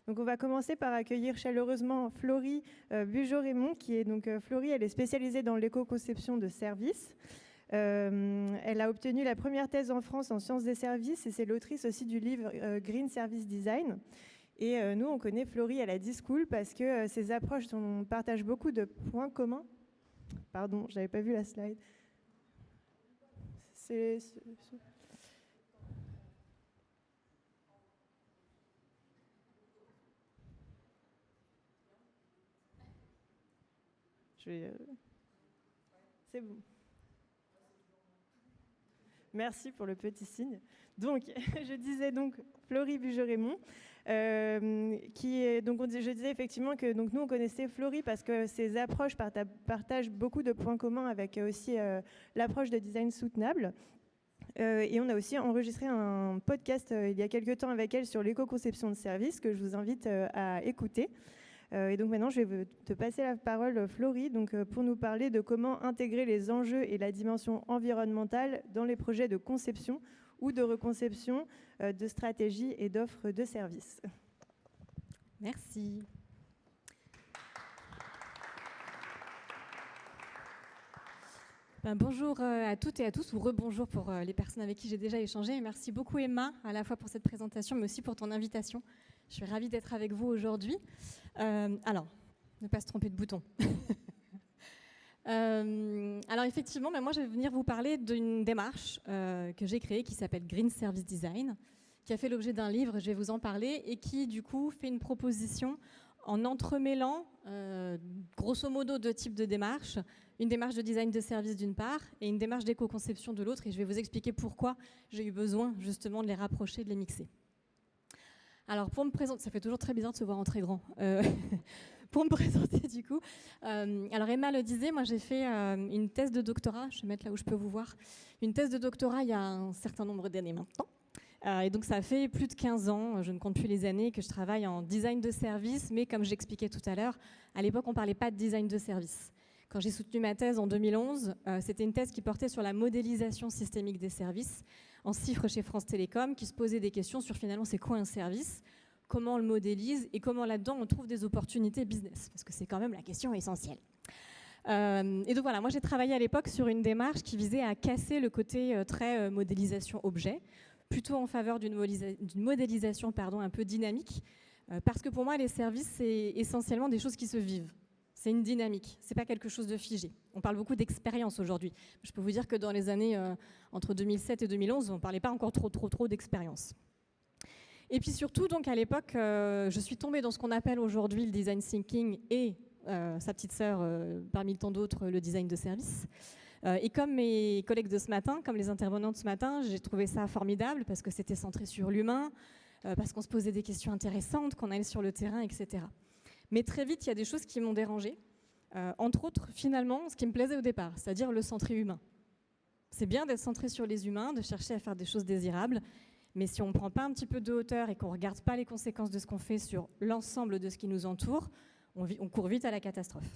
Donc on va commencer par accueillir chaleureusement Florie Bugeaud-Raymond, qui est donc Florie, elle est spécialisée dans l'éco-conception de services. Elle a obtenu la première thèse en France en sciences des services et c'est l'autrice aussi du livre Green Service Design. Et nous, on connaît Florie à la D-School parce que ses approches partagent beaucoup de points communs. Pardon, je n'avais pas vu la slide. C'est bon. Merci pour le petit signe. Donc, je disais donc Florie Bugeaud-Raymond, qui est donc je disais effectivement que donc nous on connaissait Florie parce que ses approches partagent beaucoup de points communs avec aussi l'approche de design soutenable. Et on a aussi enregistré un podcast il y a quelques temps avec elle sur l'éco-conception de services que je vous invite à écouter. Et donc maintenant, je vais te passer la parole, Florie, donc, pour nous parler de comment intégrer les enjeux et la dimension environnementale dans les projets de conception ou de reconception de stratégies et d'offres de services. Merci. Bonjour à toutes et à tous, ou rebonjour pour les personnes avec qui j'ai déjà échangé. Et merci beaucoup Emma, à la fois pour cette présentation, mais aussi pour ton invitation. Je suis ravie d'être avec vous aujourd'hui. Alors, ne pas se tromper de bouton. Alors effectivement, moi je vais venir vous parler d'une démarche que j'ai créée qui s'appelle Green Service Design, qui a fait l'objet d'un livre, je vais vous en parler, et qui du coup fait une proposition en entremêlant grosso modo deux types de démarches, une démarche de design de service d'une part et une démarche d'éco-conception de l'autre, et je vais vous expliquer pourquoi j'ai eu besoin justement de les rapprocher, de les mixer. Alors pour me présenter, ça fait toujours très bizarre de se voir en très grand. Pour me présenter du coup, alors Emma le disait, moi j'ai fait une thèse de doctorat, je vais mettre là où je peux vous voir, une thèse de doctorat il y a un certain nombre d'années maintenant. Et donc ça fait plus de 15 ans, je ne compte plus les années, que je travaille en design de service, mais comme j'expliquais tout à l'heure, à l'époque on ne parlait pas de design de service. Quand j'ai soutenu ma thèse en 2011, c'était une thèse qui portait sur la modélisation systémique des services, en chiffres chez France Télécom, qui se posait des questions sur finalement c'est quoi un service, comment on le modélise et comment là-dedans on trouve des opportunités business, parce que c'est quand même la question essentielle. Et donc voilà, moi j'ai travaillé à l'époque sur une démarche qui visait à casser le côté très modélisation objet, plutôt en faveur d'une modélisation un peu dynamique, parce que pour moi les services c'est essentiellement des choses qui se vivent. C'est une dynamique, c'est pas quelque chose de figé. On parle beaucoup d'expérience aujourd'hui. Je peux vous dire que dans les années entre 2007 et 2011, on ne parlait pas encore trop d'expérience. Et puis surtout, donc à l'époque, je suis tombée dans ce qu'on appelle aujourd'hui le design thinking et sa petite sœur, parmi tant d'autres, le design de service. Et comme mes collègues de ce matin, comme les intervenants de ce matin, j'ai trouvé ça formidable parce que c'était centré sur l'humain, parce qu'on se posait des questions intéressantes, qu'on allait sur le terrain, etc. Mais très vite, il y a des choses qui m'ont dérangée. Entre autres, finalement, ce qui me plaisait au départ, c'est-à-dire le centré humain. C'est bien d'être centré sur les humains, de chercher à faire des choses désirables, mais si on ne prend pas un petit peu de hauteur et qu'on ne regarde pas les conséquences de ce qu'on fait sur l'ensemble de ce qui nous entoure, on court vite à la catastrophe.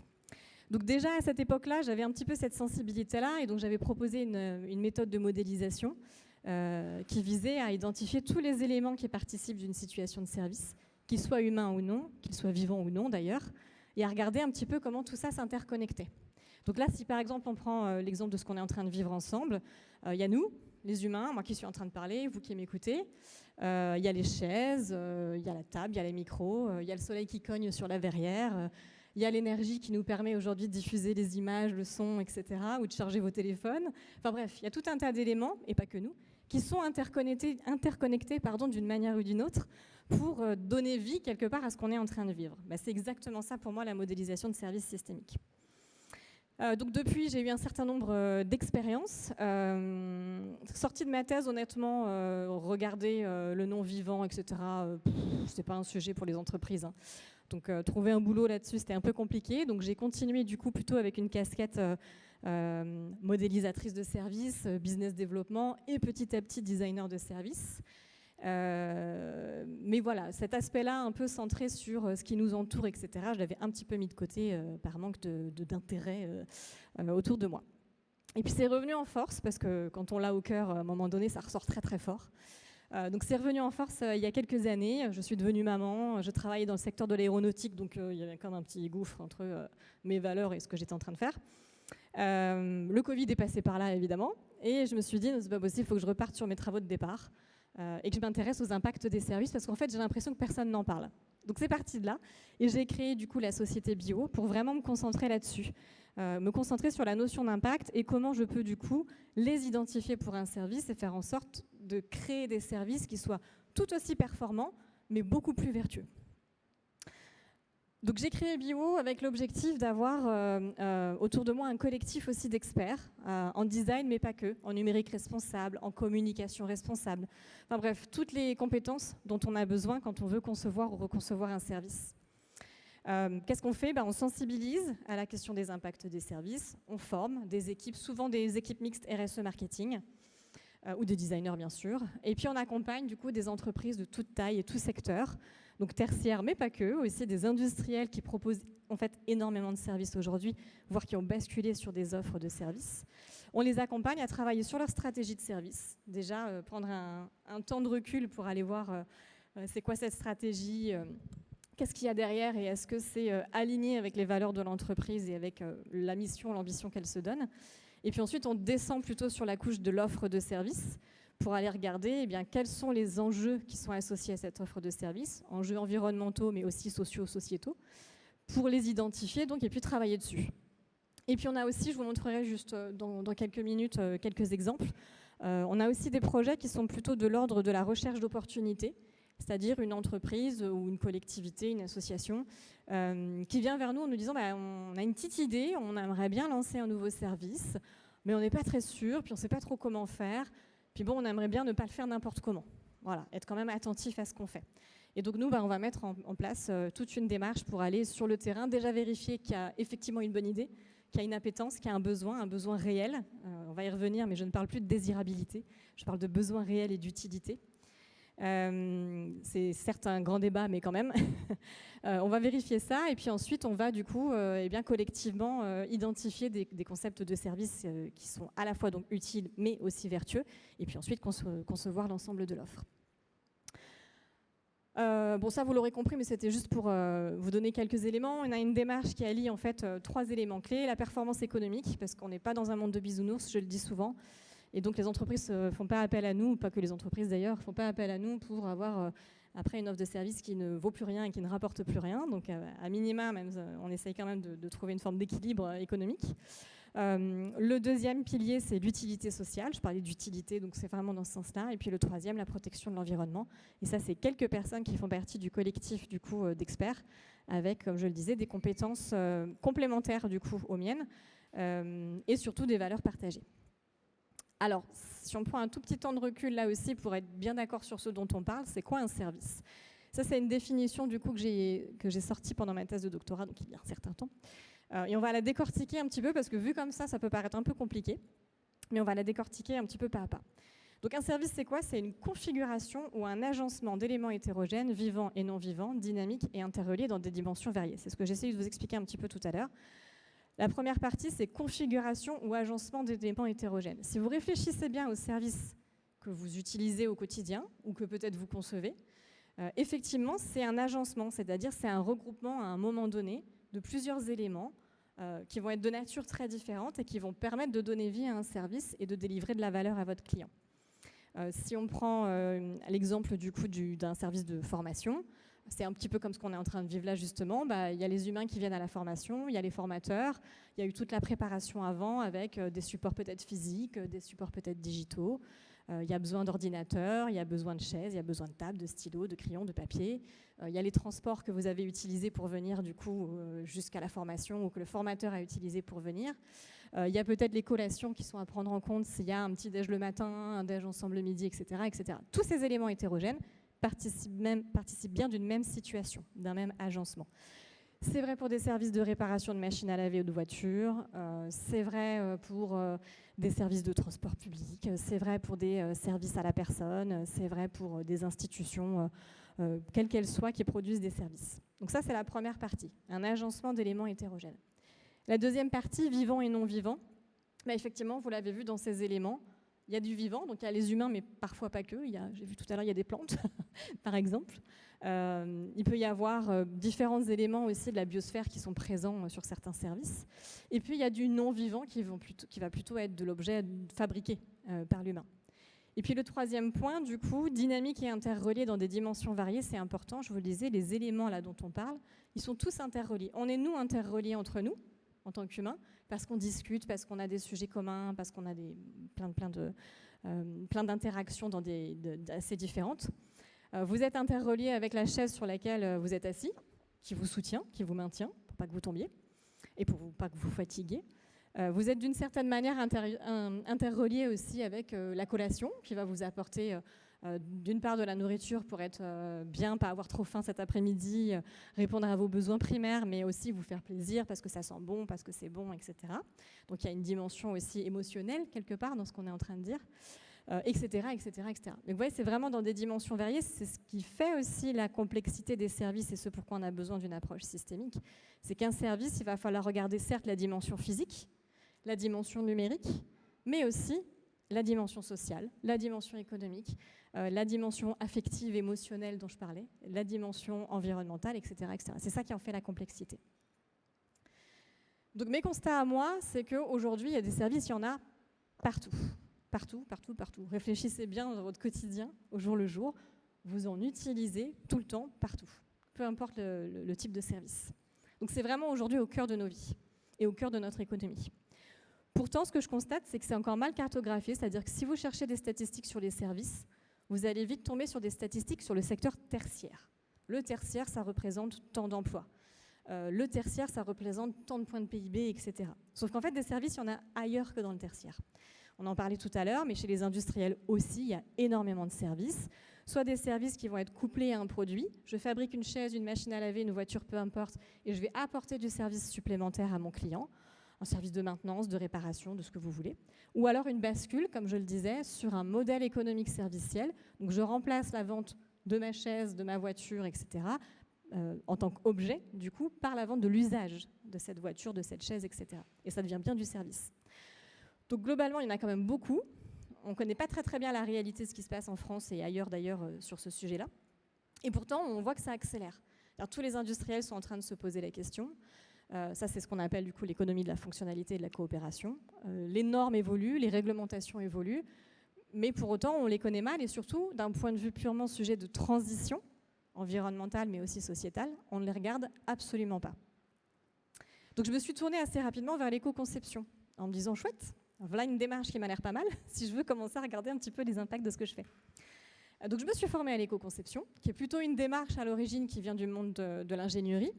Donc déjà, à cette époque-là, j'avais un petit peu cette sensibilité-là, et donc j'avais proposé une méthode de modélisation qui visait à identifier tous les éléments qui participent d'une situation de service, qu'ils soient humains ou non, qu'ils soient vivants ou non d'ailleurs, et à regarder un petit peu comment tout ça s'interconnectait. Donc là, si par exemple on prend l'exemple de ce qu'on est en train de vivre ensemble, il y a nous, les humains, moi qui suis en train de parler, vous qui m'écoutez, il y a les chaises, il y a la table, il y a les micros, il y a le soleil qui cogne sur la verrière, il y a l'énergie qui nous permet aujourd'hui de diffuser les images, le son, etc., ou de charger vos téléphones. Enfin bref, il y a tout un tas d'éléments, et pas que nous, qui sont interconnectés d'une manière ou d'une autre, pour donner vie quelque part à ce qu'on est en train de vivre. C'est exactement ça pour moi la modélisation de services systémiques. Donc depuis, j'ai eu un certain nombre d'expériences. Sortie de ma thèse, honnêtement, regarder le non-vivant, etc., c'était pas un sujet pour les entreprises. Hein. Donc trouver un boulot là-dessus, c'était un peu compliqué. Donc j'ai continué du coup plutôt avec une casquette modélisatrice de services, business développement et petit à petit designer de services. Mais voilà, cet aspect-là un peu centré sur ce qui nous entoure, etc., je l'avais un petit peu mis de côté par manque d'intérêt autour de moi. Et puis c'est revenu en force, parce que quand on l'a au cœur, à un moment donné, ça ressort très très fort. Donc c'est revenu en force il y a quelques années. Je suis devenue maman, je travaillais dans le secteur de l'aéronautique, donc il y avait comme un petit gouffre entre mes valeurs et ce que j'étais en train de faire. Le Covid est passé par là, évidemment, et je me suis dit, c'est pas possible, il faut que je reparte sur mes travaux de départ et que je m'intéresse aux impacts des services, parce qu'en fait, j'ai l'impression que personne n'en parle. Donc c'est parti de là, et j'ai créé du coup la société Bio pour vraiment me concentrer là-dessus, me concentrer sur la notion d'impact et comment je peux du coup les identifier pour un service et faire en sorte de créer des services qui soient tout aussi performants, mais beaucoup plus vertueux. Donc j'ai créé Bio avec l'objectif d'avoir autour de moi un collectif aussi d'experts en design, mais pas que, en numérique responsable, en communication responsable. Enfin bref, toutes les compétences dont on a besoin quand on veut concevoir ou reconcevoir un service. Qu'est-ce qu'on fait ? On sensibilise à la question des impacts des services, on forme des équipes, souvent des équipes mixtes RSE marketing, ou des designers bien sûr, et puis on accompagne du coup des entreprises de toute taille et tout secteur, donc tertiaires mais pas que, aussi des industriels qui proposent en fait énormément de services aujourd'hui, voire qui ont basculé sur des offres de services. On les accompagne à travailler sur leur stratégie de service, déjà prendre un temps de recul pour aller voir c'est quoi cette stratégie, qu'est-ce qu'il y a derrière et est-ce que c'est aligné avec les valeurs de l'entreprise et avec la mission, l'ambition qu'elle se donne. Et puis ensuite, on descend plutôt sur la couche de l'offre de service pour aller regarder quels sont les enjeux qui sont associés à cette offre de service, enjeux environnementaux mais aussi sociaux-sociétaux, pour les identifier donc, et puis travailler dessus. Et puis on a aussi, je vous montrerai juste dans quelques minutes quelques exemples, on a aussi des projets qui sont plutôt de l'ordre de la recherche d'opportunités, c'est-à-dire une entreprise ou une collectivité, une association qui vient vers nous en nous disant on a une petite idée, on aimerait bien lancer un nouveau service, mais on n'est pas très sûr, puis on ne sait pas trop comment faire, puis bon, on aimerait bien ne pas le faire n'importe comment. Voilà, être quand même attentif à ce qu'on fait. Et donc nous, on va mettre en place toute une démarche pour aller sur le terrain, déjà vérifier qu'il y a effectivement une bonne idée, qu'il y a une appétence, qu'il y a un besoin réel. On va y revenir, mais je ne parle plus de désirabilité, je parle de besoin réel et d'utilité. C'est certes un grand débat, mais quand même. On va vérifier ça et puis ensuite on va du coup collectivement identifier des concepts de services qui sont à la fois donc utiles mais aussi vertueux et puis ensuite concevoir l'ensemble de l'offre. Bon, ça vous l'aurez compris, mais c'était juste pour vous donner quelques éléments. On a une démarche qui allie en fait 3 éléments clés. La performance économique, parce qu'on n'est pas dans un monde de bisounours, je le dis souvent. Et donc les entreprises ne font pas appel à nous, pas que les entreprises d'ailleurs, ne font pas appel à nous pour avoir après une offre de service qui ne vaut plus rien et qui ne rapporte plus rien. Donc à minima, même, on essaye quand même de trouver une forme d'équilibre économique. Le deuxième pilier, c'est l'utilité sociale. Je parlais d'utilité, donc c'est vraiment dans ce sens-là. Et puis le troisième, la protection de l'environnement. Et ça, c'est quelques personnes qui font partie du collectif du coup d'experts, avec, comme je le disais, des compétences complémentaires du coup aux miennes et surtout des valeurs partagées. Alors, si on prend un tout petit temps de recul là aussi pour être bien d'accord sur ce dont on parle, c'est quoi un service ? Ça, c'est une définition du coup que j'ai sortie pendant ma thèse de doctorat, donc il y a un certain temps. Et on va la décortiquer un petit peu parce que vu comme ça peut paraître un peu compliqué, mais on va la décortiquer un petit peu pas à pas. Donc un service, c'est quoi ? C'est une configuration ou un agencement d'éléments hétérogènes, vivants et non vivants, dynamiques et interreliés dans des dimensions variées. C'est ce que j'essaie de vous expliquer un petit peu tout à l'heure. La première partie, c'est configuration ou agencement d'éléments hétérogènes. Si vous réfléchissez bien aux services que vous utilisez au quotidien ou que peut-être vous concevez, effectivement, c'est un agencement, c'est-à-dire c'est un regroupement à un moment donné de plusieurs éléments qui vont être de nature très différente et qui vont permettre de donner vie à un service et de délivrer de la valeur à votre client. Si on prend l'exemple du coup d'un service de formation, c'est un petit peu comme ce qu'on est en train de vivre là justement. Il y a les humains qui viennent à la formation, il y a les formateurs, il y a eu toute la préparation avant avec des supports peut-être physiques, des supports peut-être digitaux. Il y a besoin d'ordinateurs, il y a besoin de chaises, il y a besoin de tables, de stylos, de crayons, de papier. Il y a les transports que vous avez utilisés pour venir du coup jusqu'à la formation ou que le formateur a utilisé pour venir. Il y a peut-être les collations qui sont à prendre en compte s'il y a un petit déj le matin, un déj ensemble le midi, etc., etc. Tous ces éléments hétérogènes participent bien d'une même situation, d'un même agencement. C'est vrai pour des services de réparation de machines à laver ou de voitures, c'est vrai pour des services de transport public, c'est vrai pour des services à la personne, c'est vrai pour des institutions, quelles qu'elles soient, qui produisent des services. Donc ça, c'est la première partie, un agencement d'éléments hétérogènes. La deuxième partie, vivants et non vivants. Mais effectivement, vous l'avez vu dans ces éléments, il y a du vivant, donc il y a les humains, mais parfois pas que. J'ai vu tout à l'heure, il y a des plantes, par exemple. Il peut y avoir différents éléments aussi de la biosphère qui sont présents sur certains services. Et puis, il y a du non-vivant qui va plutôt être de l'objet fabriqué par l'humain. Et puis, le troisième point, du coup, dynamique et interrelié dans des dimensions variées, c'est important. Je vous le disais, les éléments là dont on parle, ils sont tous interreliés. On est, nous, interreliés entre nous, en tant qu'humains, parce qu'on discute, parce qu'on a des sujets communs, parce qu'on a plein d'interactions assez différentes. Vous êtes interreliés avec la chaise sur laquelle vous êtes assis, qui vous soutient, qui vous maintient, pour pas que vous tombiez, et pour pas que vous fatiguiez. Vous êtes d'une certaine manière interreliés aussi avec la collation, qui va vous apporter d'une part de la nourriture pour être bien, pas avoir trop faim cet après-midi, répondre à vos besoins primaires, mais aussi vous faire plaisir parce que ça sent bon, parce que c'est bon, etc. Donc il y a une dimension aussi émotionnelle quelque part dans ce qu'on est en train de dire, etc., etc., etc. Donc vous voyez, c'est vraiment dans des dimensions variées. C'est ce qui fait aussi la complexité des services et ce pourquoi on a besoin d'une approche systémique. C'est qu'un service, il va falloir regarder certes la dimension physique, la dimension numérique, mais aussi la dimension sociale, la dimension économique, la dimension affective, émotionnelle dont je parlais, la dimension environnementale, etc., etc. C'est ça qui en fait la complexité. Donc mes constats à moi, c'est qu'aujourd'hui, il y a des services, il y en a partout. Partout, partout, partout. Réfléchissez bien dans votre quotidien, au jour le jour. Vous en utilisez tout le temps, partout. Peu importe le type de service. Donc c'est vraiment aujourd'hui au cœur de nos vies et au cœur de notre économie. Pourtant, ce que je constate, c'est que c'est encore mal cartographié, c'est-à-dire que si vous cherchez des statistiques sur les services, vous allez vite tomber sur des statistiques sur le secteur tertiaire. Le tertiaire, ça représente tant d'emplois. Le tertiaire, ça représente tant de points de PIB, etc. Sauf qu'en fait, des services, il y en a ailleurs que dans le tertiaire. On en parlait tout à l'heure, mais chez les industriels aussi, il y a énormément de services. Soit des services qui vont être couplés à un produit. Je fabrique une chaise, une machine à laver, une voiture, peu importe, et je vais apporter du service supplémentaire à mon client. Un service de maintenance, de réparation, de ce que vous voulez. Ou alors une bascule, comme je le disais, sur un modèle économique serviciel. Donc je remplace la vente de ma chaise, de ma voiture, etc., en tant qu'objet, du coup, par la vente de l'usage de cette voiture, de cette chaise, etc. Et ça devient bien du service. Donc globalement, il y en a quand même beaucoup. On ne connaît pas très très bien la réalité de ce qui se passe en France et ailleurs d'ailleurs sur ce sujet-là. Et pourtant, on voit que ça accélère. Alors, tous les industriels sont en train de se poser la question. Ça, c'est ce qu'on appelle du coup l'économie de la fonctionnalité et de la coopération. Les normes évoluent, les réglementations évoluent, mais pour autant, on les connaît mal et surtout, d'un point de vue purement sujet de transition environnementale, mais aussi sociétale, on ne les regarde absolument pas. Donc, je me suis tournée assez rapidement vers l'éco-conception en me disant, chouette, voilà une démarche qui m'a l'air pas mal si je veux commencer à regarder un petit peu les impacts de ce que je fais. Donc, je me suis formée à l'éco-conception, qui est plutôt une démarche à l'origine qui vient du monde de l'ingénierie,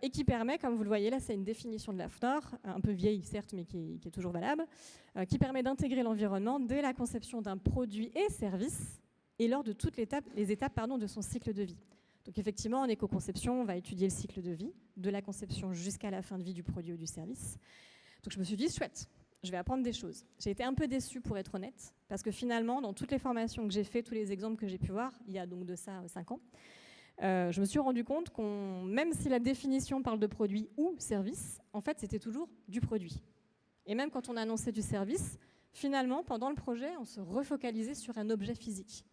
et qui permet, comme vous le voyez là, c'est une définition de l'AFNOR, un peu vieille certes, mais qui est toujours valable, qui permet d'intégrer l'environnement dès la conception d'un produit et service, et lors de toutes les étapes de son cycle de vie. Donc effectivement, en éco-conception, on va étudier le cycle de vie, de la conception jusqu'à la fin de vie du produit ou du service. Donc je me suis dit, chouette, je vais apprendre des choses. J'ai été un peu déçue, pour être honnête, parce que finalement, dans toutes les formations que j'ai faites, tous les exemples que j'ai pu voir, il y a donc de ça 5 ans, je me suis rendu compte même si la définition parle de produit ou service, en fait, c'était toujours du produit. Et même quand on annonçait du service, finalement, pendant le projet, on se refocalisait sur un objet physique.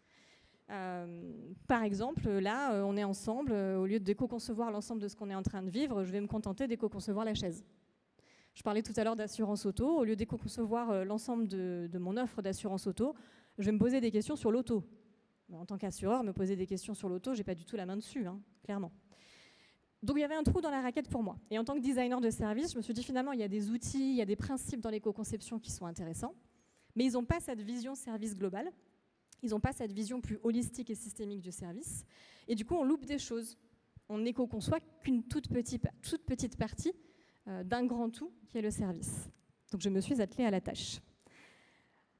Par exemple, là, on est ensemble, au lieu d'éco-concevoir l'ensemble de ce qu'on est en train de vivre, je vais me contenter d'éco-concevoir la chaise. Je parlais tout à l'heure d'assurance auto, au lieu d'éco-concevoir l'ensemble de mon offre d'assurance auto, je vais me poser des questions sur l'auto. En tant qu'assureur, me poser des questions sur l'auto, j'ai pas du tout la main dessus, clairement. Donc il y avait un trou dans la raquette pour moi. Et en tant que designer de service, je me suis dit finalement, il y a des outils, il y a des principes dans l'éco-conception qui sont intéressants, mais ils n'ont pas cette vision service global, ils n'ont pas cette vision plus holistique et systémique du service. Et du coup, on loupe des choses. On n'éco-conçoit qu'une toute petite partie d'un grand tout qui est le service. Donc je me suis attelée à la tâche.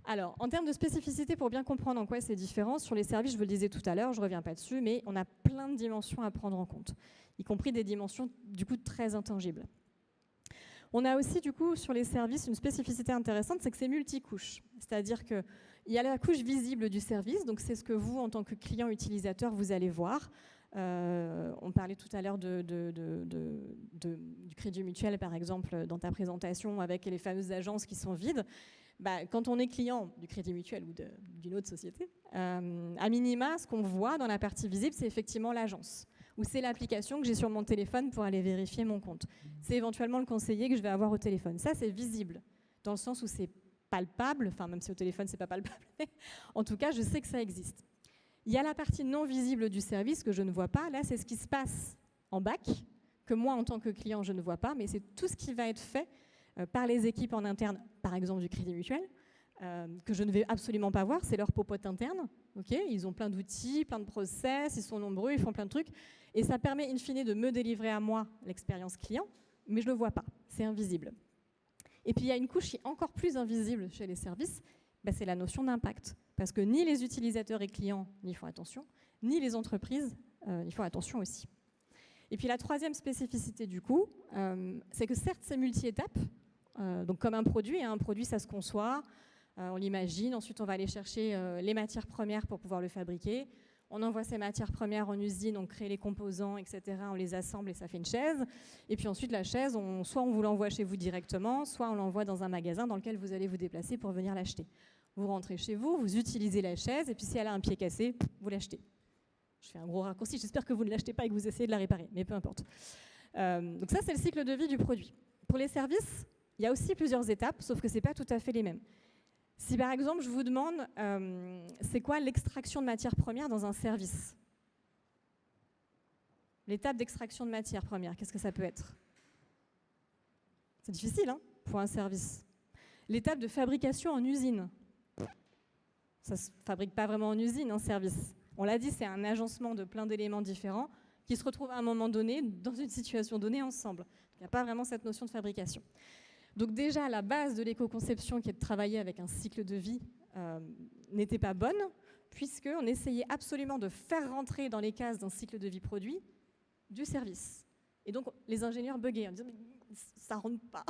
Alors, en termes de spécificité, pour bien comprendre en quoi c'est différent, sur les services, je vous le disais tout à l'heure, je ne reviens pas dessus, mais on a plein de dimensions à prendre en compte, y compris des dimensions, du coup, très intangibles. On a aussi, du coup, sur les services, une spécificité intéressante, c'est que c'est multicouche. C'est-à-dire qu'il y a la couche visible du service, donc c'est ce que vous, en tant que client utilisateur, vous allez voir. On parlait tout à l'heure du Crédit Mutuel, par exemple, dans ta présentation, avec les fameuses agences qui sont vides. Quand on est client du Crédit Mutuel ou d'une autre société, à minima, ce qu'on voit dans la partie visible, c'est effectivement l'agence, ou c'est l'application que j'ai sur mon téléphone pour aller vérifier mon compte. C'est éventuellement le conseiller que je vais avoir au téléphone. Ça, c'est visible, dans le sens où c'est palpable, enfin même si au téléphone, c'est pas palpable, mais en tout cas, je sais que ça existe. Il y a la partie non visible du service que je ne vois pas. Là, c'est ce qui se passe en bac, que moi, en tant que client, je ne vois pas, mais c'est tout ce qui va être fait par les équipes en interne, par exemple du Crédit Mutuel, que je ne vais absolument pas voir. C'est leur popote interne. Okay, ils ont plein d'outils, plein de process, ils sont nombreux, ils font plein de trucs. Et ça permet, in fine, de me délivrer à moi l'expérience client, mais je ne le vois pas. C'est invisible. Et puis, il y a une couche qui est encore plus invisible chez les services, c'est la notion d'impact. Parce que ni les utilisateurs et clients n'y font attention, ni les entreprises n'y font attention aussi. Et puis la troisième spécificité du coup, c'est que certes c'est multi-étapes, donc comme un produit, ça se conçoit, on l'imagine, ensuite on va aller chercher les matières premières pour pouvoir le fabriquer, on envoie ces matières premières en usine, on crée les composants, etc., on les assemble et ça fait une chaise, et puis ensuite la chaise, soit on vous l'envoie chez vous directement, soit on l'envoie dans un magasin dans lequel vous allez vous déplacer pour venir l'acheter. Vous rentrez chez vous, vous utilisez la chaise, et puis si elle a un pied cassé, vous l'achetez. Je fais un gros raccourci, j'espère que vous ne l'achetez pas et que vous essayez de la réparer, mais peu importe. Donc ça, c'est le cycle de vie du produit. Pour les services, il y a aussi plusieurs étapes, sauf que ce n'est pas tout à fait les mêmes. Si par exemple, je vous demande, c'est quoi l'extraction de matières premières dans un service? L'étape d'extraction de matières premières, qu'est-ce que ça peut être? C'est difficile, hein, pour un service. L'étape de fabrication en usine. Ça ne se fabrique pas vraiment en usine, en service. On l'a dit, c'est un agencement de plein d'éléments différents qui se retrouvent à un moment donné, dans une situation donnée, ensemble. Il n'y a pas vraiment cette notion de fabrication. Donc déjà, la base de l'éco-conception, qui est de travailler avec un cycle de vie, n'était pas bonne, puisqu'on essayait absolument de faire rentrer dans les cases d'un cycle de vie produit du service. Et donc, les ingénieurs buggaient en disant « ça ne rentre pas,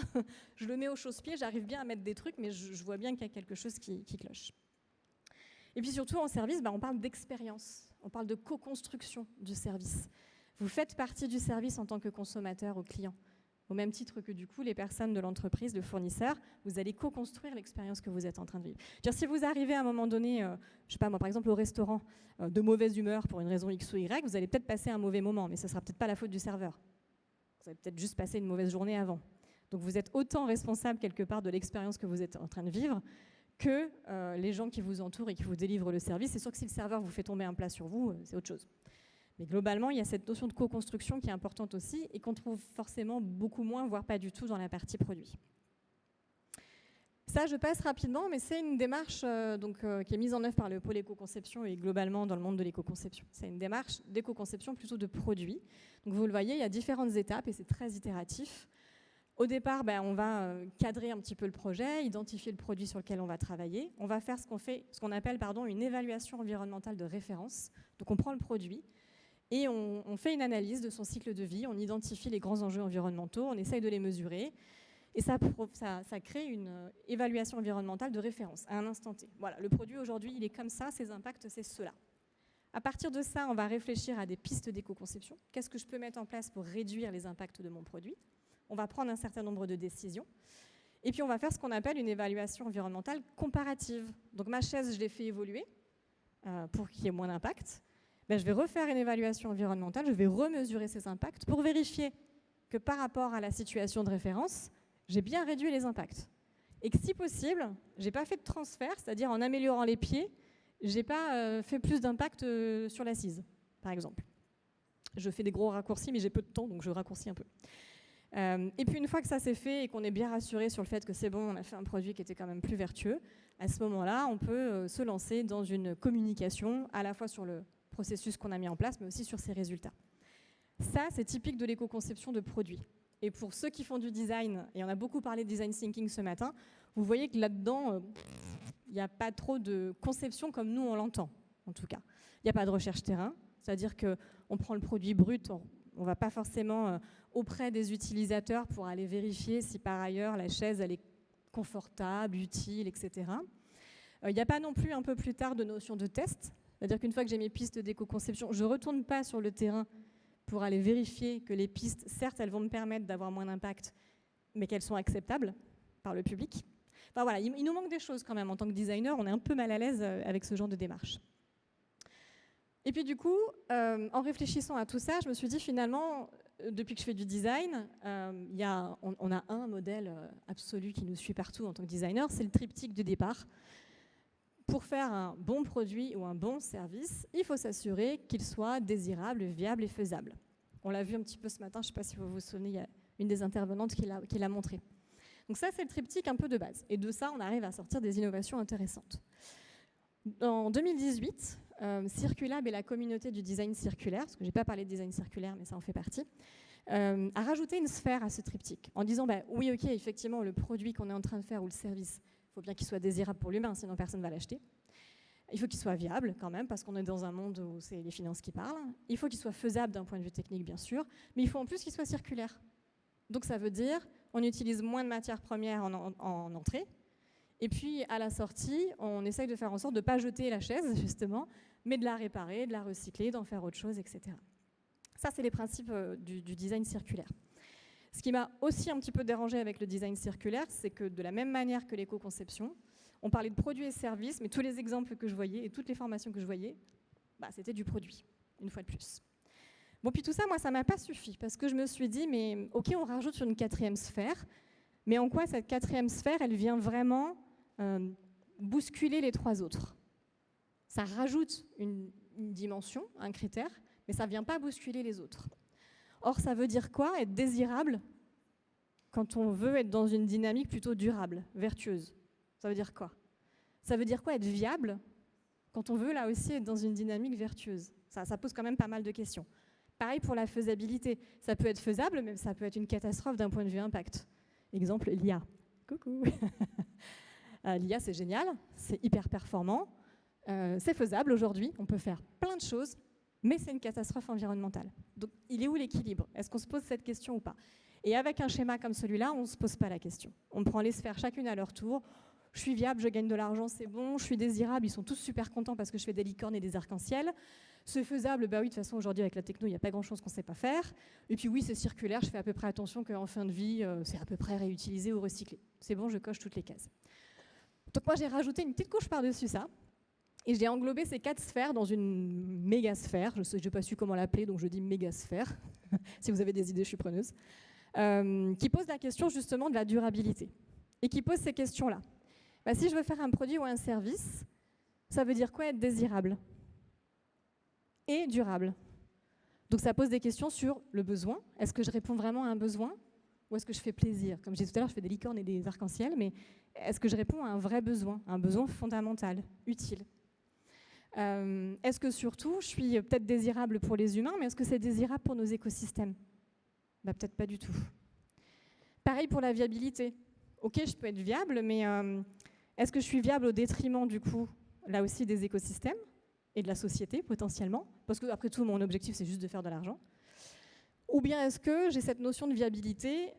je le mets au chausse-pied, j'arrive bien à mettre des trucs, mais je vois bien qu'il y a quelque chose qui cloche ». Et puis surtout, en service, on parle d'expérience, on parle de co-construction du service. Vous faites partie du service en tant que consommateur ou client. Au même titre que du coup, les personnes de l'entreprise, le fournisseur, vous allez co-construire l'expérience que vous êtes en train de vivre. Si vous arrivez à un moment donné, je ne sais pas moi, par exemple au restaurant, de mauvaise humeur pour une raison X ou Y, vous allez peut-être passer un mauvais moment, mais ce ne sera peut-être pas la faute du serveur. Vous avez peut-être juste passé une mauvaise journée avant. Donc vous êtes autant responsable quelque part de l'expérience que vous êtes en train de vivre que les gens qui vous entourent et qui vous délivrent le service. C'est sûr que si le serveur vous fait tomber un plat sur vous, c'est autre chose. Mais globalement, il y a cette notion de co-construction qui est importante aussi et qu'on trouve forcément beaucoup moins, voire pas du tout dans la partie produit. Ça, je passe rapidement, mais c'est une démarche qui est mise en œuvre par le pôle éco-conception et globalement dans le monde de l'éco-conception. C'est une démarche d'éco-conception plutôt de produits. Donc vous le voyez, il y a différentes étapes et c'est très itératif. Au départ, on va cadrer un petit peu le projet, identifier le produit sur lequel on va travailler. On va faire ce qu'on appelle une évaluation environnementale de référence. Donc on prend le produit et on fait une analyse de son cycle de vie, on identifie les grands enjeux environnementaux, on essaye de les mesurer et ça crée une évaluation environnementale de référence à un instant T. Voilà, le produit aujourd'hui, il est comme ça, ses impacts, c'est cela. À partir de ça, on va réfléchir à des pistes d'éco-conception. Qu'est-ce que je peux mettre en place pour réduire les impacts de mon produit ? On va prendre un certain nombre de décisions. Et puis, on va faire ce qu'on appelle une évaluation environnementale comparative. Donc, ma chaise, je l'ai fait évoluer pour qu'il y ait moins d'impact. Je vais refaire une évaluation environnementale, je vais remesurer ces impacts pour vérifier que par rapport à la situation de référence, j'ai bien réduit les impacts. Et que si possible, je n'ai pas fait de transfert, c'est-à-dire en améliorant les pieds, je n'ai pas fait plus d'impact sur l'assise, par exemple. Je fais des gros raccourcis, mais j'ai peu de temps, donc je raccourcis un peu. Et puis une fois que ça c'est fait et qu'on est bien rassuré sur le fait que c'est bon, on a fait un produit qui était quand même plus vertueux, à ce moment-là, on peut se lancer dans une communication à la fois sur le processus qu'on a mis en place, mais aussi sur ses résultats. Ça, c'est typique de l'éco-conception de produits. Et pour ceux qui font du design, et on a beaucoup parlé de design thinking ce matin, vous voyez que là-dedans, il n'y a pas trop de conception comme nous on l'entend, en tout cas. Il n'y a pas de recherche terrain, c'est-à-dire qu'on prend le produit brut, on ne va pas forcément auprès des utilisateurs pour aller vérifier si par ailleurs la chaise elle est confortable, utile, etc. Il n'y a pas non plus un peu plus tard de notion de test. C'est-à-dire qu'une fois que j'ai mes pistes d'éco-conception, je ne retourne pas sur le terrain pour aller vérifier que les pistes, certes, elles vont me permettre d'avoir moins d'impact, mais qu'elles sont acceptables par le public. Enfin voilà, il nous manque des choses quand même. En tant que designer, on est un peu mal à l'aise avec ce genre de démarche. Et puis du coup, en réfléchissant à tout ça, je me suis dit finalement, depuis que je fais du design, on a un modèle absolu qui nous suit partout en tant que designer, c'est le triptyque de départ. Pour faire un bon produit ou un bon service, il faut s'assurer qu'il soit désirable, viable et faisable. On l'a vu un petit peu ce matin, je ne sais pas si vous vous souvenez, il y a une des intervenantes qui l'a montré. Donc ça, c'est le triptyque un peu de base. Et de ça, on arrive à sortir des innovations intéressantes. En 2018, Circulab et la communauté du design circulaire, parce que je n'ai pas parlé de design circulaire, mais ça en fait partie, a rajouté une sphère à ce triptyque, en disant, oui, ok, effectivement, le produit qu'on est en train de faire ou le service, il faut bien qu'il soit désirable pour l'humain, sinon personne ne va l'acheter. Il faut qu'il soit viable quand même, parce qu'on est dans un monde où c'est les finances qui parlent. Il faut qu'il soit faisable d'un point de vue technique, bien sûr, mais il faut en plus qu'il soit circulaire. Donc ça veut dire on utilise moins de matières premières en entrée, et puis à la sortie, on essaye de faire en sorte de ne pas jeter la chaise, justement, mais de la réparer, de la recycler, d'en faire autre chose, etc. Ça, c'est les principes du design circulaire. Ce qui m'a aussi un petit peu dérangé avec le design circulaire, c'est que de la même manière que l'éco-conception, on parlait de produits et services, mais tous les exemples que je voyais et toutes les formations que je voyais, c'était du produit, une fois de plus. Bon, puis tout ça, moi, ça ne m'a pas suffi, parce que je me suis dit, mais ok, on rajoute une quatrième sphère, mais en quoi cette quatrième sphère, elle vient vraiment bousculer les trois autres? Ça rajoute une dimension, un critère, mais ça ne vient pas bousculer les autres. Or, ça veut dire quoi, être désirable, quand on veut être dans une dynamique plutôt durable, vertueuse? Ça veut dire quoi? Ça veut dire quoi, être viable, quand on veut là aussi être dans une dynamique vertueuse? Ça pose quand même pas mal de questions. Pareil pour la faisabilité. Ça peut être faisable, mais ça peut être une catastrophe d'un point de vue impact. Exemple, l'IA. Coucou. L'IA, c'est génial, c'est hyper performant, c'est faisable aujourd'hui, on peut faire plein de choses, mais c'est une catastrophe environnementale. Donc, il est où l'équilibre? Est-ce qu'on se pose cette question ou pas? Et avec un schéma comme celui-là, on ne se pose pas la question. On prend les sphères chacune à leur tour. Je suis viable, je gagne de l'argent, c'est bon. Je suis désirable, ils sont tous super contents parce que je fais des licornes et des arcs-en-ciel. C'est faisable, oui, de toute façon, aujourd'hui, avec la techno, il n'y a pas grand-chose qu'on ne sait pas faire. Et puis oui, c'est circulaire, je fais à peu près attention qu'en fin de vie, c'est à peu près réutilisé ou recyclé. C'est bon, je coche toutes les cases. Donc moi, j'ai rajouté une petite couche par-dessus ça. Et j'ai englobé ces 4 sphères dans une méga sphère. Je n'ai pas su comment l'appeler, donc je dis méga sphère. Si vous avez des idées, je suis preneuse. Qui pose la question justement de la durabilité. Et qui pose ces questions-là. Si je veux faire un produit ou un service, ça veut dire quoi être désirable et durable? Donc ça pose des questions sur le besoin. Est-ce que je réponds vraiment à un besoin? Ou est-ce que je fais plaisir? Comme je disais tout à l'heure, je fais des licornes et des arcs-en-ciel, mais est-ce que je réponds à un vrai besoin, un besoin fondamental, utile? Est-ce que surtout, je suis peut-être désirable pour les humains, mais est-ce que c'est désirable pour nos écosystèmes? Peut-être pas du tout. Pareil pour la viabilité. Ok, je peux être viable, mais est-ce que je suis viable au détriment, du coup, là aussi, des écosystèmes et de la société, potentiellement? Parce que, après tout, mon objectif, c'est juste de faire de l'argent. Ou bien est-ce que j'ai cette notion de viabilité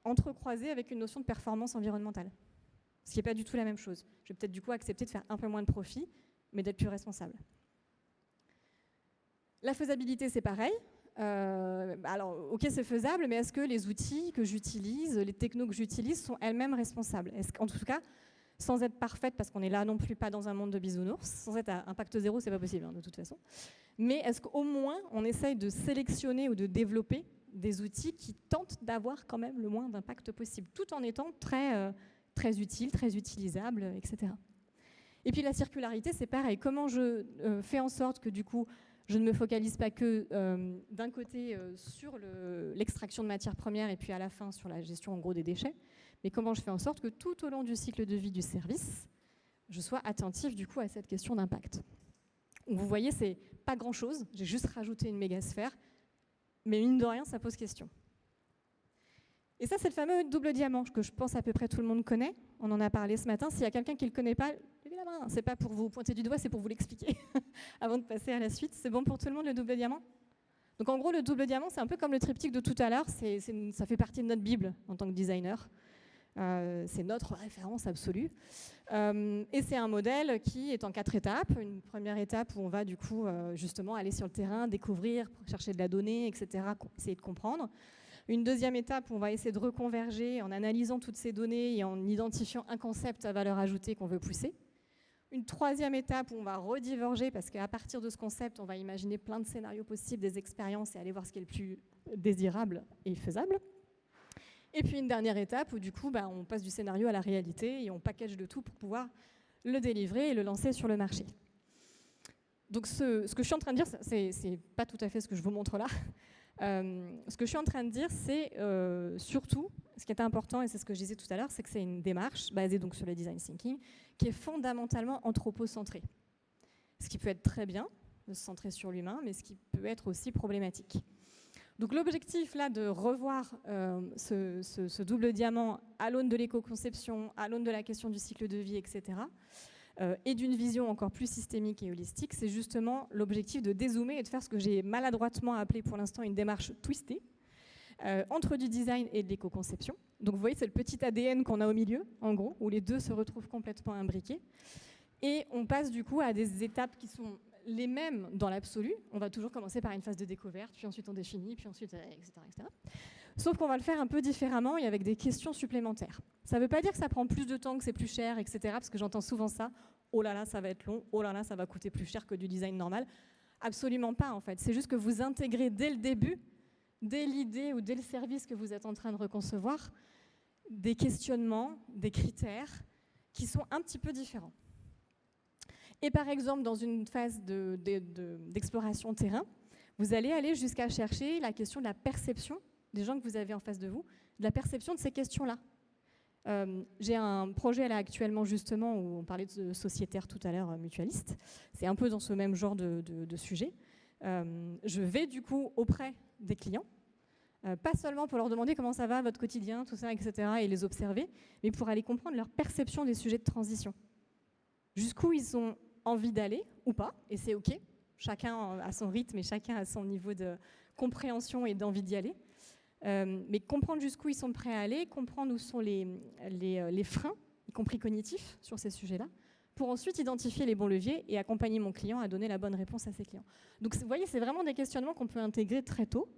entrecroisée avec une notion de performance environnementale? Ce qui n'est pas du tout la même chose. Je vais peut-être du coup accepter de faire un peu moins de profit, mais d'être plus responsable. La faisabilité, c'est pareil. Alors, ok, c'est faisable, mais est-ce que les outils que j'utilise, les technos que j'utilise sont elles-mêmes responsables? En tout cas, sans être parfaite, parce qu'on n'est là non plus pas dans un monde de bisounours, sans être à impact zéro, c'est pas possible, de toute façon. Mais est-ce qu'au moins, on essaye de sélectionner ou de développer des outils qui tentent d'avoir quand même le moins d'impact possible, tout en étant très utiles, très utilisables, etc. Et puis la circularité, c'est pareil. Comment je fais en sorte que du coup, je ne me focalise pas que d'un côté sur l'extraction de matières premières et puis à la fin sur la gestion en gros des déchets, mais comment je fais en sorte que tout au long du cycle de vie du service, je sois attentif du coup à cette question d'impact. Vous voyez, c'est pas grand-chose, j'ai juste rajouté une méga sphère, mais mine de rien, ça pose question. Et ça, c'est le fameux double diamant que je pense à peu près tout le monde connaît. On en a parlé ce matin. S'il y a quelqu'un qui ne le connaît pas, levez la main. C'est pas pour vous pointer du doigt, c'est pour vous l'expliquer avant de passer à la suite. C'est bon pour tout le monde, le double diamant? Donc en gros, le double diamant, c'est un peu comme le triptyque de tout à l'heure. Ça fait partie de notre Bible en tant que designer. C'est notre référence absolue. Et c'est un modèle qui est en 4 étapes. Une première étape où on va du coup justement aller sur le terrain, découvrir, chercher de la donnée, etc., essayer de comprendre. Une deuxième étape où on va essayer de reconverger en analysant toutes ces données et en identifiant un concept à valeur ajoutée qu'on veut pousser. Une troisième étape où on va rediverger parce qu'à partir de ce concept, on va imaginer plein de scénarios possibles, des expériences et aller voir ce qui est le plus désirable et faisable. Et puis une dernière étape où du coup, on passe du scénario à la réalité et on package le tout pour pouvoir le délivrer et le lancer sur le marché. Donc ce que je suis en train de dire, c'est pas tout à fait ce que je vous montre là. Ce que je suis en train de dire, c'est surtout, ce qui est important, et c'est ce que je disais tout à l'heure, c'est que c'est une démarche basée donc sur le design thinking, qui est fondamentalement anthropocentrée. Ce qui peut être très bien, de se centrer sur l'humain, mais ce qui peut être aussi problématique. Donc l'objectif là de revoir ce double diamant à l'aune de l'éco-conception, à l'aune de la question du cycle de vie, etc., et d'une vision encore plus systémique et holistique, c'est justement l'objectif de dézoomer et de faire ce que j'ai maladroitement appelé pour l'instant une démarche twistée entre du design et de l'éco-conception. Donc vous voyez, c'est le petit ADN qu'on a au milieu, en gros, où les deux se retrouvent complètement imbriqués. Et on passe du coup à des étapes qui sont les mêmes dans l'absolu. On va toujours commencer par une phase de découverte, puis ensuite on définit, puis ensuite, etc., etc. Sauf qu'on va le faire un peu différemment et avec des questions supplémentaires. Ça ne veut pas dire que ça prend plus de temps, que c'est plus cher, etc. Parce que j'entends souvent ça. Oh là là, ça va être long. Oh là là, ça va coûter plus cher que du design normal. Absolument pas, en fait. C'est juste que vous intégrez dès le début, dès l'idée ou dès le service que vous êtes en train de reconcevoir, des questionnements, des critères qui sont un petit peu différents. Et par exemple, dans une phase d'exploration terrain, vous allez aller jusqu'à chercher la question de la perception des gens que vous avez en face de vous, de la perception de ces questions-là. J'ai un projet là actuellement justement où on parlait de sociétaire tout à l'heure, mutualiste. C'est un peu dans ce même genre de sujet. Je vais du coup auprès des clients, pas seulement pour leur demander comment ça va, votre quotidien, tout ça, etc., et les observer, mais pour aller comprendre leur perception des sujets de transition. Jusqu'où ils ont envie d'aller ou pas, et c'est OK. Chacun a son rythme et chacun a son niveau de compréhension et d'envie d'y aller. Mais comprendre jusqu'où ils sont prêts à aller, comprendre où sont les freins, y compris cognitifs, sur ces sujets-là, pour ensuite identifier les bons leviers et accompagner mon client à donner la bonne réponse à ses clients. Donc vous voyez, c'est vraiment des questionnements qu'on peut intégrer très tôt,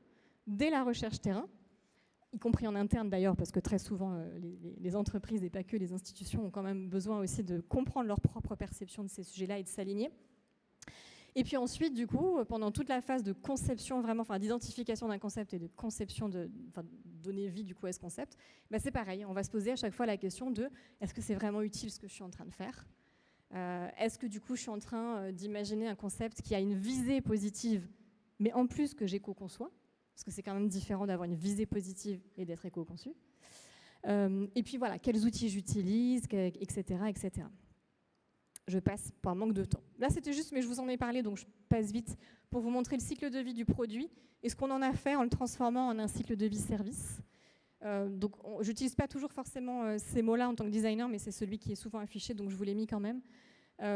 dès la recherche terrain, y compris en interne d'ailleurs, parce que très souvent, les entreprises et pas que les institutions ont quand même besoin aussi de comprendre leur propre perception de ces sujets-là et de s'aligner. Et puis ensuite, du coup, pendant toute la phase de conception, vraiment, enfin d'identification d'un concept et de conception, donner vie du coup à ce concept, c'est pareil. On va se poser à chaque fois la question de est-ce que c'est vraiment utile ce que je suis en train de faire ? Est-ce que du coup, je suis en train d'imaginer un concept qui a une visée positive, mais en plus que j'éco-conçois ? Parce que c'est quand même différent d'avoir une visée positive et d'être éco-conçu. Et puis voilà, quels outils j'utilise, etc., etc. Je passe par manque de temps. Là, c'était juste, mais je vous en ai parlé, donc je passe vite pour vous montrer le cycle de vie du produit et ce qu'on en a fait en le transformant en un cycle de vie service. Donc, je n'utilise pas toujours forcément ces mots-là en tant que designer, mais c'est celui qui est souvent affiché, donc je vous l'ai mis quand même.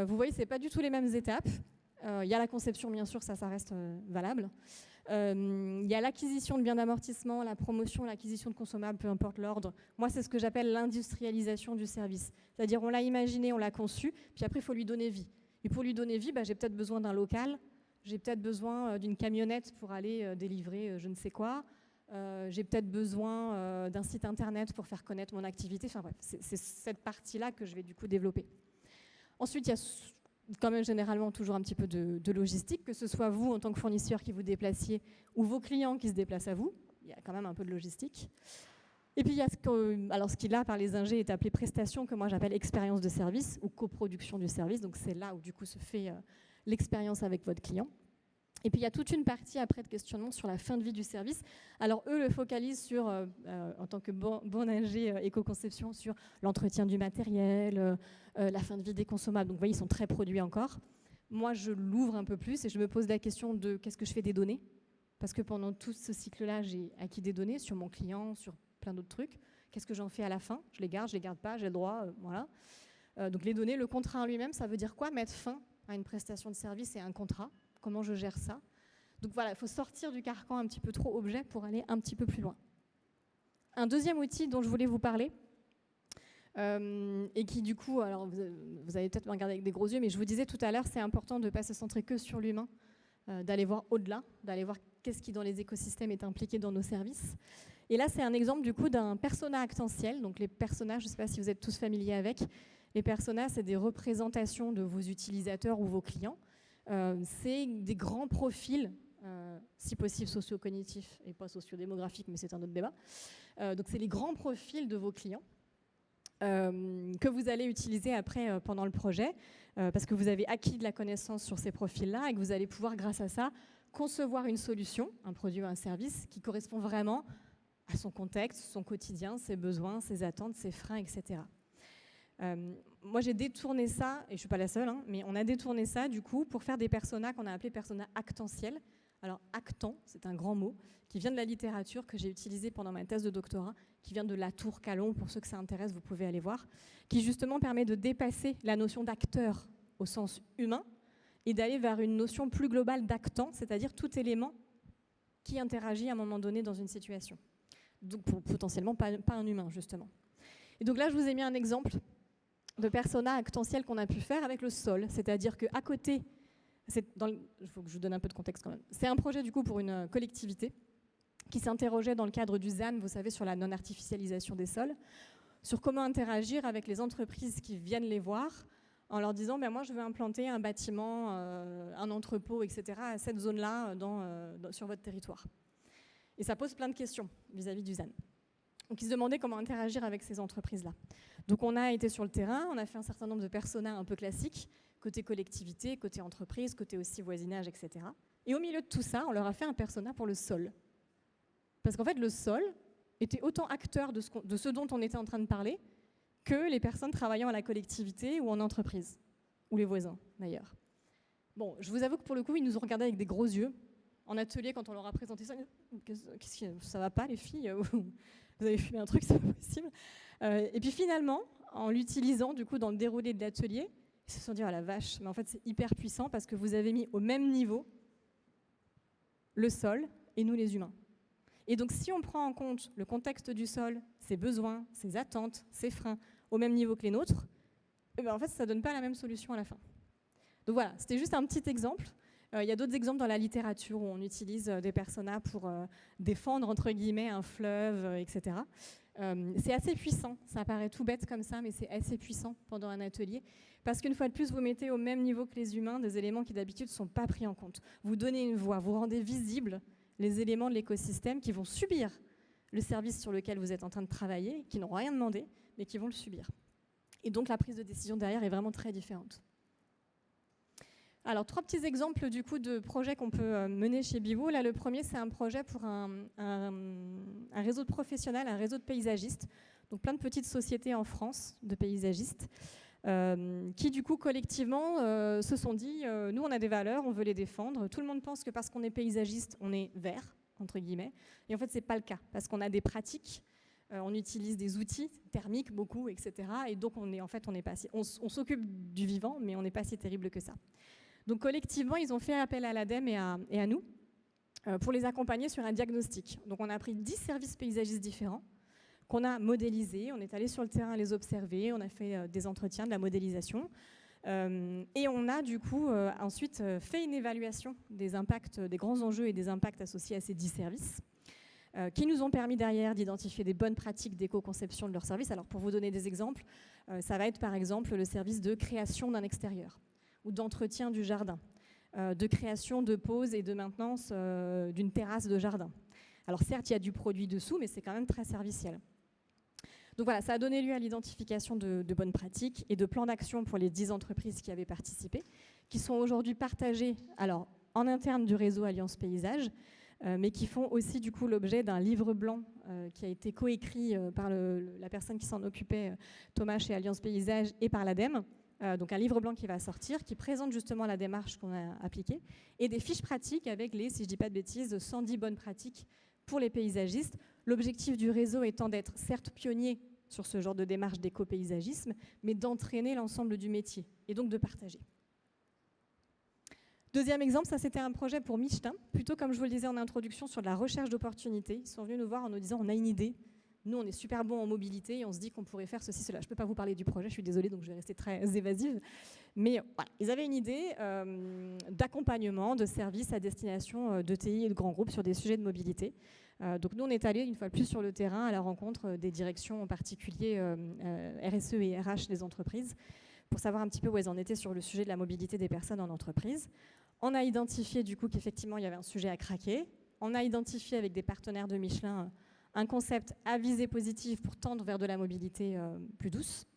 Vous voyez, ce n'est pas du tout les mêmes étapes. Il y a la conception, bien sûr, ça reste valable. Il y a l'acquisition de biens d'amortissement, la promotion, l'acquisition de consommables, peu importe l'ordre. Moi, c'est ce que j'appelle l'industrialisation du service. C'est-à-dire, on l'a imaginé, on l'a conçu, puis après, il faut lui donner vie. Et pour lui donner vie, j'ai peut-être besoin d'un local, j'ai peut-être besoin d'une camionnette pour aller délivrer je ne sais quoi, j'ai peut-être besoin d'un site internet pour faire connaître mon activité. Enfin bref, c'est cette partie-là que je vais du coup développer. Ensuite, il y a quand même généralement toujours un petit peu de logistique, que ce soit vous en tant que fournisseur qui vous déplaciez ou vos clients qui se déplacent à vous. Il y a quand même un peu de logistique. Et puis il y a ce qui là par les ingés est appelé prestation, que moi j'appelle expérience de service ou coproduction du service. Donc c'est là où du coup se fait l'expérience avec votre client. Et puis il y a toute une partie après de questionnement sur la fin de vie du service. Alors eux le focalisent sur, en tant que bon ingé éco-conception, sur l'entretien du matériel, la fin de vie des consommables. Donc vous voyez, ils sont très produits encore. Moi je l'ouvre un peu plus et je me pose la question de qu'est-ce que je fais des données ? Parce que pendant tout ce cycle-là, j'ai acquis des données sur mon client, sur plein d'autres trucs. Qu'est-ce que j'en fais à la fin ? Je les garde pas, j'ai le droit, voilà. Donc les données, le contrat en lui-même, ça veut dire quoi ? Mettre fin à une prestation de service et à un contrat. Comment je gère ça ? Donc voilà, il faut sortir du carcan un petit peu trop objet pour aller un petit peu plus loin. Un deuxième outil dont je voulais vous parler, et qui du coup, alors vous allez peut-être me regarder avec des gros yeux, mais je vous disais tout à l'heure, c'est important de ne pas se centrer que sur l'humain, d'aller voir au-delà, d'aller voir qu'est-ce qui dans les écosystèmes est impliqué dans nos services. Et là, c'est un exemple du coup d'un persona actentiel. Donc les personas, je ne sais pas si vous êtes tous familiers avec, les personas, c'est des représentations de vos utilisateurs ou vos clients. C'est des grands profils, si possible socio-cognitifs et pas socio-démographiques, mais c'est un autre débat. Donc c'est les grands profils de vos clients que vous allez utiliser après pendant le projet, parce que vous avez acquis de la connaissance sur ces profils-là et que vous allez pouvoir, grâce à ça, concevoir une solution, un produit ou un service qui correspond vraiment à son contexte, son quotidien, ses besoins, ses attentes, ses freins, etc. Moi, j'ai détourné ça, et je ne suis pas la seule, hein, mais on a détourné ça, du coup, pour faire des personas qu'on a appelés personas actentiels. Alors, actant, c'est un grand mot, qui vient de la littérature que j'ai utilisé pendant ma thèse de doctorat, qui vient de Latour Calon, pour ceux que ça intéresse, vous pouvez aller voir, qui justement permet de dépasser la notion d'acteur au sens humain et d'aller vers une notion plus globale d'actant, c'est-à-dire tout élément qui interagit à un moment donné dans une situation. Donc potentiellement pas un humain, justement. Et donc là, je vous ai mis un exemple de persona actentiel qu'on a pu faire avec le sol, c'est-à-dire qu'à côté, il faut que je vous donne un peu de contexte quand même, c'est un projet du coup pour une collectivité qui s'interrogeait dans le cadre du ZAN, vous savez, sur la non-artificialisation des sols, sur comment interagir avec les entreprises qui viennent les voir en leur disant moi je veux implanter un bâtiment, un entrepôt, etc. à cette zone-là sur votre territoire. Et ça pose plein de questions vis-à-vis du ZAN. Donc ils se demandaient comment interagir avec ces entreprises-là. Donc on a été sur le terrain, on a fait un certain nombre de personas un peu classiques, côté collectivité, côté entreprise, côté aussi voisinage, etc. Et au milieu de tout ça, on leur a fait un persona pour le sol. Parce qu'en fait, le sol était autant acteur de ce dont on était en train de parler que les personnes travaillant à la collectivité ou en entreprise, ou les voisins d'ailleurs. Bon, je vous avoue que pour le coup, ils nous ont regardés avec des gros yeux. En atelier, quand on leur a présenté ça, ça va pas les filles, vous avez fumé un truc, c'est pas possible. Et puis finalement, en l'utilisant du coup dans le déroulé de l'atelier, ils se sont dit, oh la vache, mais en fait c'est hyper puissant parce que vous avez mis au même niveau le sol et nous les humains. Et donc si on prend en compte le contexte du sol, ses besoins, ses attentes, ses freins, au même niveau que les nôtres, et ben en fait ça donne pas la même solution à la fin. Donc voilà, c'était juste un petit exemple. Il y a d'autres exemples dans la littérature où on utilise des personas pour défendre, entre guillemets, un fleuve, etc. C'est assez puissant, ça paraît tout bête comme ça, mais c'est assez puissant pendant un atelier, parce qu'une fois de plus, vous mettez au même niveau que les humains des éléments qui d'habitude ne sont pas pris en compte. Vous donnez une voix, vous rendez visibles les éléments de l'écosystème qui vont subir le service sur lequel vous êtes en train de travailler, qui n'ont rien demandé, mais qui vont le subir. Et donc la prise de décision derrière est vraiment très différente. Alors, 3 petits exemples du coup de projets qu'on peut mener chez Bivo. Là, le premier, c'est un projet pour un réseau de professionnels, un réseau de paysagistes. Donc, plein de petites sociétés en France de paysagistes qui, du coup, collectivement, se sont dit nous, on a des valeurs, on veut les défendre. Tout le monde pense que parce qu'on est paysagiste, on est vert, entre guillemets. Et en fait, c'est pas le cas, parce qu'on a des pratiques. On utilise des outils thermiques, beaucoup, etc. Et donc, on s'occupe du vivant, mais on n'est pas si terrible que ça. Donc collectivement, ils ont fait appel à l'ADEME et à nous pour les accompagner sur un diagnostic. Donc on a pris 10 services paysagistes différents qu'on a modélisés, on est allé sur le terrain les observer, on a fait des entretiens, de la modélisation et on a du coup ensuite fait une évaluation des impacts, des grands enjeux et des impacts associés à ces 10 services qui nous ont permis derrière d'identifier des bonnes pratiques d'éco-conception de leurs services. Alors pour vous donner des exemples, ça va être par exemple le service de création d'un extérieur ou d'entretien du jardin, de création de pause et de maintenance d'une terrasse de jardin. Alors certes, il y a du produit dessous, mais c'est quand même très serviciel. Donc voilà, ça a donné lieu à l'identification de bonnes pratiques et de plans d'action pour les 10 entreprises qui avaient participé, qui sont aujourd'hui partagées alors, en interne du réseau Alliance Paysage, mais qui font aussi du coup l'objet d'un livre blanc qui a été coécrit par la personne qui s'en occupait, Thomas chez Alliance Paysage, et par l'ADEME. Donc un livre blanc qui va sortir, qui présente justement la démarche qu'on a appliquée, et des fiches pratiques avec les, si je ne dis pas de bêtises, 110 bonnes pratiques pour les paysagistes. L'objectif du réseau étant d'être certes pionnier sur ce genre de démarche d'éco-paysagisme, mais d'entraîner l'ensemble du métier, et donc de partager. Deuxième exemple, ça c'était un projet pour Michelin, plutôt comme je vous le disais en introduction, sur de la recherche d'opportunités. Ils sont venus nous voir en nous disant on a une idée, Nous, on est super bon en mobilité et on se dit qu'on pourrait faire ceci, cela. Je ne peux pas vous parler du projet, je suis désolée, donc je vais rester très évasive. Mais voilà, ils avaient une idée d'accompagnement, de services à destination d'ETI et de grands groupes sur des sujets de mobilité. Donc nous, on est allés une fois de plus sur le terrain à la rencontre des directions, en particulier RSE et RH des entreprises, pour savoir un petit peu où elles en étaient sur le sujet de la mobilité des personnes en entreprise. On a identifié du coup qu'effectivement, il y avait un sujet à craquer. On a identifié avec des partenaires de Michelin un concept à visée positive pour tendre vers de la mobilité plus douce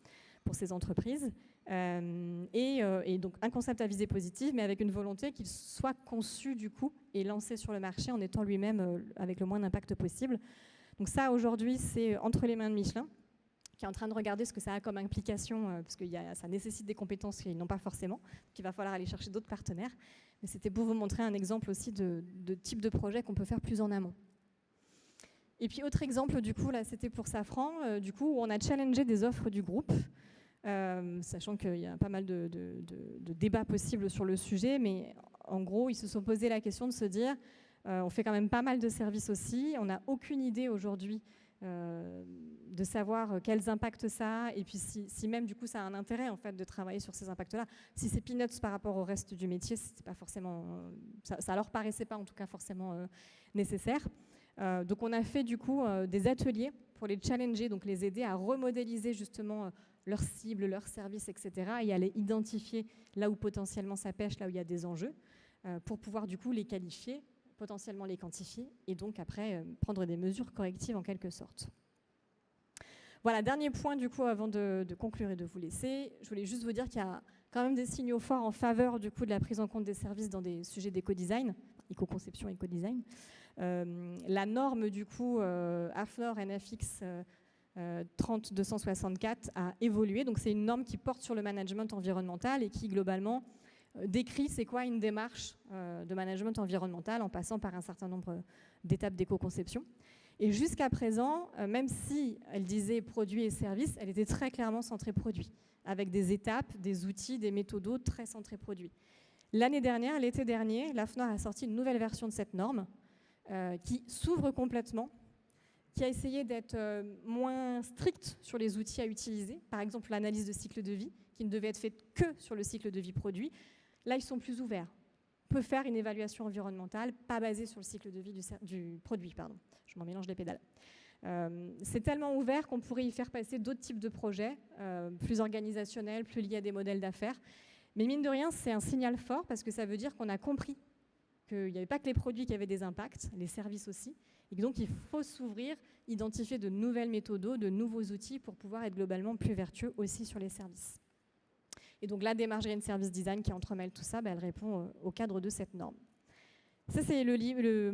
pour ces entreprises. Et donc un concept à visée positive, mais avec une volonté qu'il soit conçu du coup et lancé sur le marché en étant lui-même avec le moins d'impact possible. Donc ça, aujourd'hui, c'est entre les mains de Michelin, qui est en train de regarder ce que ça a comme implication, parce que ça nécessite des compétences qu'ils n'ont pas forcément, qu'il va falloir aller chercher d'autres partenaires. Mais c'était pour vous montrer un exemple aussi de type de projet qu'on peut faire plus en amont. Et puis autre exemple, du coup, là c'était pour Safran, du coup, où on a challengé des offres du groupe, sachant qu'il y a pas mal de débats possibles sur le sujet, mais en gros, ils se sont posé la question de se dire, on fait quand même pas mal de services aussi, on n'a aucune idée aujourd'hui de savoir quels impacts ça a, et puis si même du coup ça a un intérêt en fait de travailler sur ces impacts-là. Si c'est peanuts par rapport au reste du métier, c'est pas forcément, ça leur paraissait pas en tout cas forcément nécessaire. Donc on a fait du coup des ateliers pour les challenger, donc les aider à remodéliser justement leurs cibles, leurs services, etc. et aller identifier là où potentiellement ça pêche, là où il y a des enjeux, pour pouvoir du coup les qualifier, potentiellement les quantifier et donc après prendre des mesures correctives en quelque sorte. Voilà, dernier point du coup avant de conclure et de vous laisser, je voulais juste vous dire qu'il y a quand même des signaux forts en faveur du coup de la prise en compte des services dans des sujets d'éco-design, éco-conception, éco-design. La norme du coup AFNOR NFX 30264 a évolué, donc c'est une norme qui porte sur le management environnemental et qui globalement décrit c'est quoi une démarche de management environnemental en passant par un certain nombre d'étapes d'éco-conception. Et jusqu'à présent, même si elle disait produits et services, elle était très clairement centrée produits, avec des étapes, des outils, des méthodos très centrés produits. L'année dernière, l'été dernier, l'AFNOR a sorti une nouvelle version de cette norme qui s'ouvre complètement, qui a essayé d'être moins stricte sur les outils à utiliser, par exemple l'analyse de cycle de vie, qui ne devait être faite que sur le cycle de vie produit. Là, ils sont plus ouverts. On peut faire une évaluation environnementale, pas basée sur le cycle de vie du produit. Pardon. Je m'en mélange les pédales. C'est tellement ouvert qu'on pourrait y faire passer d'autres types de projets, plus organisationnels, plus liés à des modèles d'affaires. Mais mine de rien, c'est un signal fort parce que ça veut dire qu'on a compris qu'il n'y avait pas que les produits qui avaient des impacts, les services aussi, et donc il faut s'ouvrir, identifier de nouvelles méthodos, de nouveaux outils pour pouvoir être globalement plus vertueux aussi sur les services. Et donc la démarche Green Service Design qui entremêle tout ça, elle répond au cadre de cette norme. Ça, c'est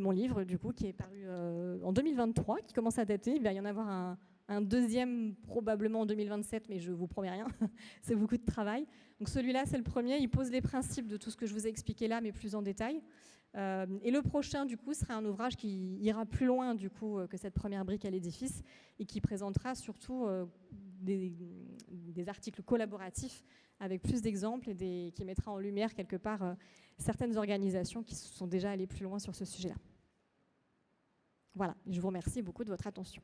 mon livre, du coup, qui est paru en 2023, qui commence à dater. Il va y en avoir un deuxième probablement en 2027, mais je ne vous promets rien. C'est beaucoup de travail. Donc celui-là, c'est le premier. Il pose les principes de tout ce que je vous ai expliqué là, mais plus en détail. Et le prochain, du coup, sera un ouvrage qui ira plus loin, du coup, que cette première brique à l'édifice et qui présentera surtout des articles collaboratifs avec plus d'exemples et qui mettra en lumière quelque part certaines organisations qui sont déjà allées plus loin sur ce sujet-là. Voilà, je vous remercie beaucoup de votre attention.